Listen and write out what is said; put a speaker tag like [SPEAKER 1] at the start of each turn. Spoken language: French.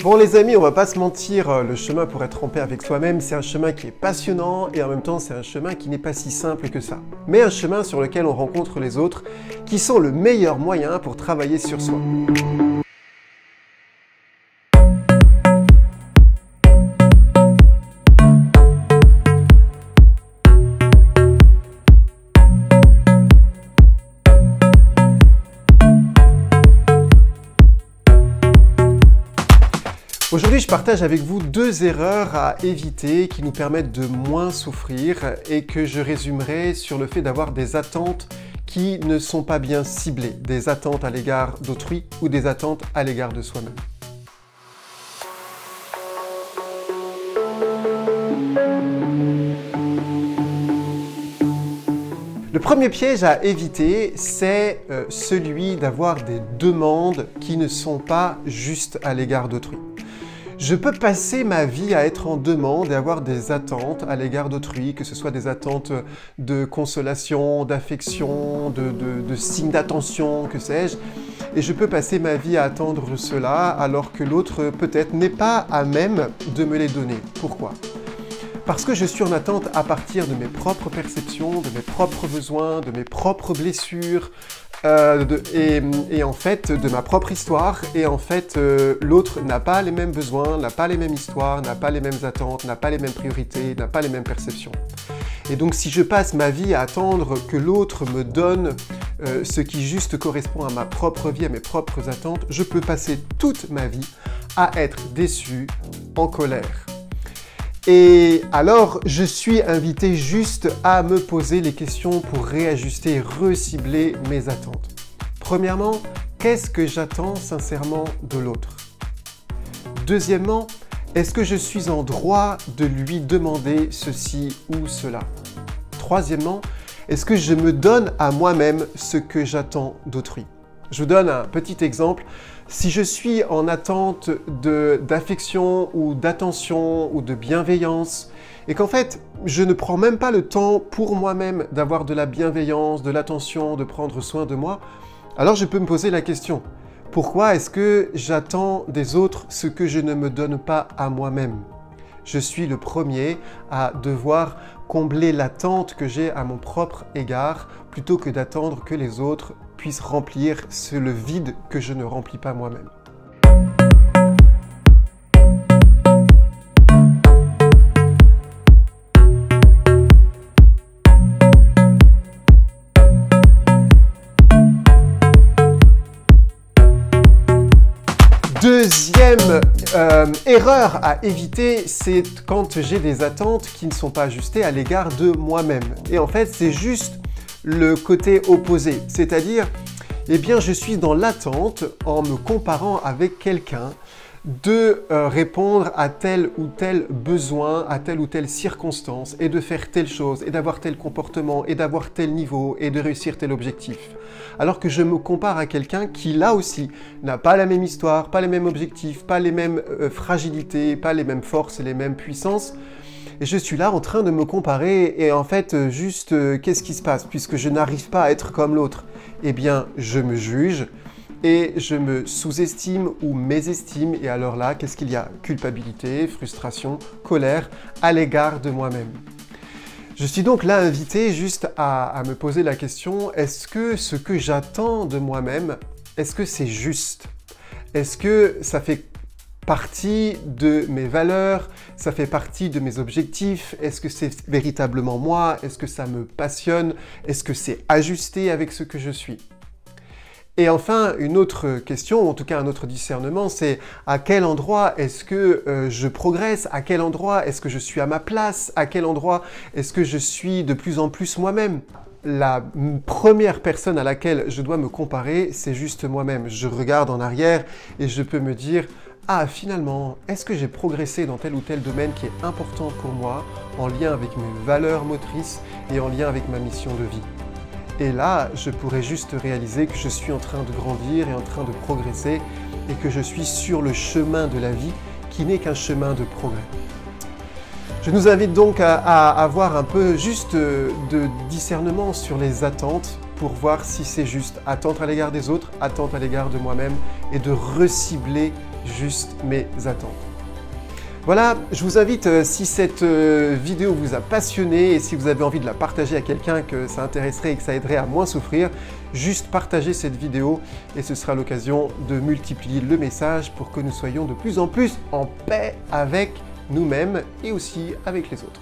[SPEAKER 1] Bon les amis, on va pas se mentir, le chemin pour être en paix avec soi-même, c'est un chemin qui est passionnant et en même temps c'est un chemin qui n'est pas si simple que ça. Mais un chemin sur lequel on rencontre les autres, qui sont le meilleur moyen pour travailler sur soi. Aujourd'hui, je partage avec vous 2 erreurs à éviter qui nous permettent de moins souffrir et que je résumerai sur le fait d'avoir des attentes qui ne sont pas bien ciblées, des attentes à l'égard d'autrui ou des attentes à l'égard de soi-même. Le premier piège à éviter, c'est celui d'avoir des demandes qui ne sont pas justes à l'égard d'autrui. Je peux passer ma vie à être en demande et avoir des attentes à l'égard d'autrui, que ce soit des attentes de consolation, d'affection, de signes d'attention, que sais-je. Et je peux passer ma vie à attendre cela alors que l'autre peut-être n'est pas à même de me les donner. Pourquoi ? Parce que je suis en attente à partir de mes propres perceptions, de mes propres besoins, de mes propres blessures, et en fait de ma propre histoire. Et en fait, l'autre n'a pas les mêmes besoins, n'a pas les mêmes histoires, n'a pas les mêmes attentes, n'a pas les mêmes priorités, n'a pas les mêmes perceptions. Et donc si je passe ma vie à attendre que l'autre me donne ce qui juste correspond à ma propre vie, à mes propres attentes, je peux passer toute ma vie à être déçu, en colère. Et alors, je suis invité juste à me poser les questions pour réajuster et recibler mes attentes. Premièrement, qu'est-ce que j'attends sincèrement de l'autre? Deuxièmement, est-ce que je suis en droit de lui demander ceci ou cela? Troisièmement, est-ce que je me donne à moi-même ce que j'attends d'autrui? Je vous donne un petit exemple. Si je suis en attente d'affection ou d'attention ou de bienveillance et qu'en fait, je ne prends même pas le temps pour moi-même d'avoir de la bienveillance, de l'attention, de prendre soin de moi, alors je peux me poser la question, pourquoi est-ce que j'attends des autres ce que je ne me donne pas à moi-même? Je suis le premier à devoir combler l'attente que j'ai à mon propre égard plutôt que d'attendre que les autres puissent remplir le vide que je ne remplis pas moi-même. Deuxième erreur à éviter, c'est quand j'ai des attentes qui ne sont pas ajustées à l'égard de moi-même. Et en fait, c'est juste le côté opposé. C'est-à-dire, eh bien, je suis dans l'attente, en me comparant avec quelqu'un, de répondre à tel ou tel besoin, à telle ou telle circonstance, et de faire telle chose, et d'avoir tel comportement, et d'avoir tel niveau, et de réussir tel objectif. Alors que je me compare à quelqu'un qui, là aussi, n'a pas la même histoire, pas les mêmes objectifs, pas les mêmes fragilités, pas les mêmes forces et les mêmes puissances. Et je suis là en train de me comparer et en fait, juste, qu'est-ce qui se passe? Puisque je n'arrive pas à être comme l'autre, eh bien, je me juge et je me sous-estime ou mésestime. Et alors là, qu'est-ce qu'il y a? Culpabilité, frustration, colère à l'égard de moi-même. Je suis donc là invité juste à me poser la question, est-ce que ce que j'attends de moi-même, est-ce que c'est juste? Est-ce que ça fait partie de mes valeurs? Ça fait partie de mes objectifs? Est-ce que c'est véritablement moi? Est-ce que ça me passionne? Est-ce que c'est ajusté avec ce que je suis? Et enfin, une autre question, ou en tout cas un autre discernement, c'est à quel endroit est-ce que je progresse? À quel endroit est-ce que je suis à ma place? À quel endroit est-ce que je suis de plus en plus moi-même? La première personne à laquelle je dois me comparer, c'est juste moi-même. Je regarde en arrière et je peux me dire « Ah, finalement, est-ce que j'ai progressé dans tel ou tel domaine qui est important pour moi, en lien avec mes valeurs motrices et en lien avec ma mission de vie ?» Et là, je pourrais juste réaliser que je suis en train de grandir et en train de progresser et que je suis sur le chemin de la vie qui n'est qu'un chemin de progrès. Je nous invite donc à avoir un peu juste de discernement sur les attentes pour voir si c'est juste attente à l'égard des autres, attente à l'égard de moi-même et de recibler juste mes attentes. Voilà, je vous invite, si cette vidéo vous a passionné et si vous avez envie de la partager à quelqu'un que ça intéresserait et que ça aiderait à moins souffrir, juste partagez cette vidéo et ce sera l'occasion de multiplier le message pour que nous soyons de plus en plus en paix avec nous-mêmes et aussi avec les autres.